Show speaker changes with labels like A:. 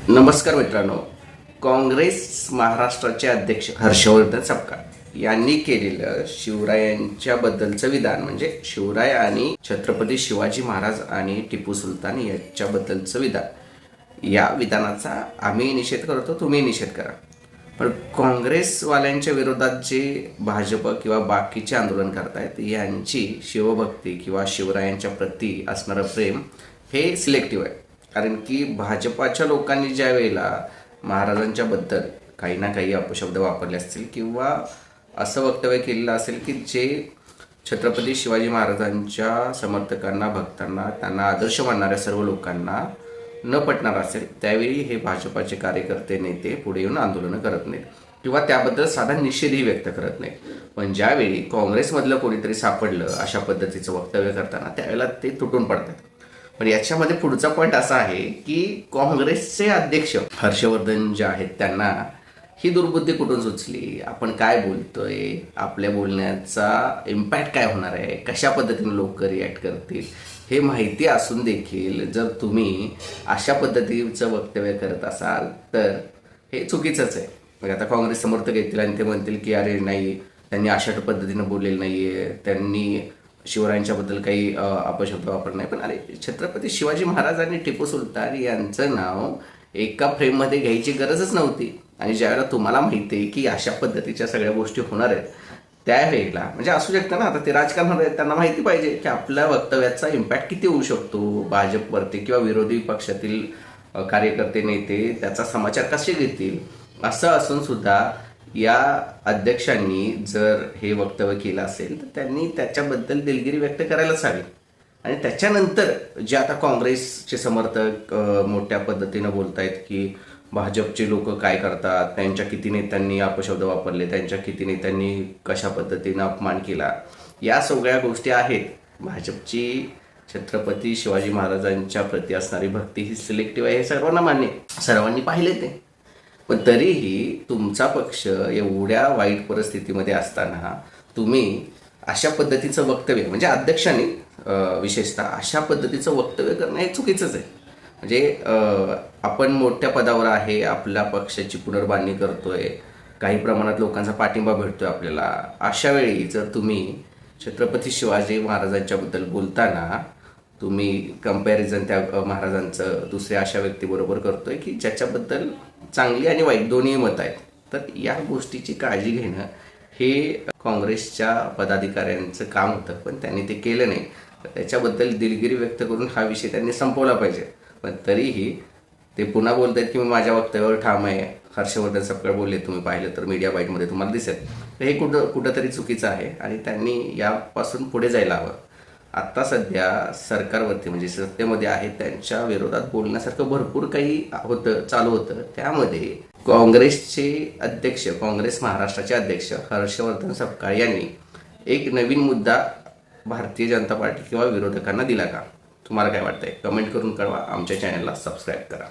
A: नमस्कार मित्रांनो. काँग्रेस महाराष्ट्राचे अध्यक्ष हर्षवर्धन सपकाळ यांनी केलेलं शिवरायांच्याबद्दलचं विधान, म्हणजे शिवराय आणि छत्रपती शिवाजी महाराज आणि टिपू सुलतान याच्याबद्दलचं विधान, या विधानाचा आम्ही निषेध करतो, तुम्ही निषेध करा. पण काँग्रेसवाल्यांच्या विरोधात जे भाजप किंवा बाकीचे आंदोलन करतायत यांची शिवभक्ती किंवा शिवरायांच्या प्रती असणारं प्रेम हे सिलेक्टिव्ह आहे. कारण की भाजपाच्या लोकांनी ज्या वेळेला महाराजांच्या बद्दल काही ना काही अपशब्द वापरले असतील किंवा असं वक्तव्य केलेलं असेल की जे छत्रपती शिवाजी महाराजांच्या समर्थकांना, भक्तांना, त्यांना आदर्श मानणाऱ्या सर्व लोकांना न पटणार असेल, त्यावेळी हे भाजपाचे कार्यकर्ते, नेते पुढे येऊन आंदोलनं करत नाहीत किंवा त्याबद्दल साधा निषेधही व्यक्त करत नाहीत. पण ज्यावेळी काँग्रेसमधलं कोणीतरी सापडलं अशा पद्धतीचं वक्तव्य करताना, त्यावेळेला ते तुटून पडतात. पण याच्यामध्ये पुढचा पॉईंट असा आहे की काँग्रेसचे अध्यक्ष हर्षवर्धन जे आहेत त्यांना ही दुर्बुद्धी कुठून सुचली, आपण काय बोलतोय, आपल्या बोलण्याचा इम्पॅक्ट काय होणार आहे, कशा पद्धतीने लोक रिॲक्ट करतील हे माहिती असून देखील जर तुम्ही अशा पद्धतीचं वक्तव्य करत असाल तर हे चुकीचंच आहे. मग आता काँग्रेस समर्थक येतील आणि ते म्हणतील की अरे नाही, त्यांनी अशा पद्धतीनं बोललेलं नाही आहे, त्यांनी शिवरायांच्याबद्दल काही अपशब्द वापर नाही. पण अरे, छत्रपती शिवाजी महाराज आणि टिपू सुलतान यांचं नाव एका फ्रेममध्ये घ्यायची गरजच नव्हती. आणि ज्यावेळेला तुम्हाला माहिती आहे की अशा पद्धतीच्या सगळ्या गोष्टी होणार आहेत, त्यावेळेला म्हणजे असू शकतं ना, आता ते राजकारणात आहेत, त्यांना माहिती पाहिजे की आपल्या वक्तव्याचा इम्पॅक्ट किती होऊ शकतो भाजपवरती किंवा विरोधी पक्षातील कार्यकर्ते, नेते त्याचा समाचार कसे घेतील. असं असून सुद्धा या अध्यक्षांनी जर हे वक्तव्य केलं असेल तर त्यांनी त्याच्याबद्दल दिलगिरी व्यक्त करायलाच हवी. आणि त्याच्यानंतर जे आता काँग्रेसचे समर्थक मोठ्या पद्धतीनं बोलत आहेत की भाजपचे लोक काय करतात, त्यांच्या किती नेत्यांनी अपशब्द वापरले, त्यांच्या किती नेत्यांनी कशा पद्धतीनं अपमान केला, या सगळ्या गोष्टी आहेत. भाजपची छत्रपती शिवाजी महाराजांच्या प्रती असणारी भक्ती ही सिलेक्टिव्ह आहे, हे सर्वांना मान्य आहे, सर्वांनी पाहिले ते. पण तरीही तुमचा पक्ष एवढ्या वाईट परिस्थितीमध्ये असताना तुम्ही अशा पद्धतीचं वक्तव्य, म्हणजे अध्यक्षांनी विशेषतः अशा पद्धतीचं वक्तव्य करणं हे चुकीचंच आहे. म्हणजे आपण मोठ्या पदावर आहे, आपल्या पक्षाची पुनर्बांधणी करतोय, काही प्रमाणात लोकांचा पाठिंबा भेटतोय आपल्याला, अशा वेळी जर तुम्ही छत्रपती शिवाजी महाराजांच्याबद्दल बोलताना तुम्ही कंपॅरिझन त्या महाराजांचं दुसऱ्या अशा व्यक्तीबरोबर करतोय की ज्याच्याबद्दल चांगली आणि वाईट दोन्ही मत आहेत, तर या गोष्टीची काळजी घेणं हे काँग्रेसच्या पदाधिकाऱ्यांचं काम होतं. पण त्यांनी ते केलं नाही. तर त्याच्याबद्दल दिलगिरी व्यक्त करून हा विषय त्यांनी संपवला पाहिजे. पण तरीही ते पुन्हा बोलत आहेत की मी माझ्या वक्तव्यावर ठाम आहे. हर्षवर्धन सपकाळ बोलले, तुम्ही पाहिलं तर मीडिया बाईटमध्ये तुम्हाला दिसेल. तर हे कुठंतरी चुकीचं आहे आणि त्यांनी यापासून पुढे जायला हवं. आत्ता सध्या सरकारवरती, म्हणजे सत्तेमध्ये आहे त्यांच्या विरोधात बोलण्यासारखं भरपूर काही होतं, चालू होतं. त्यामध्ये काँग्रेसचे अध्यक्ष, काँग्रेस महाराष्ट्राचे अध्यक्ष हर्षवर्धन सपकाळ यांनी एक नवीन मुद्दा भारतीय जनता पार्टी किंवा विरोधकांना दिला का? तुम्हाला काय वाटतंय? कमेंट करून कळवा. आमच्या चॅनलला सबस्क्राईब करा.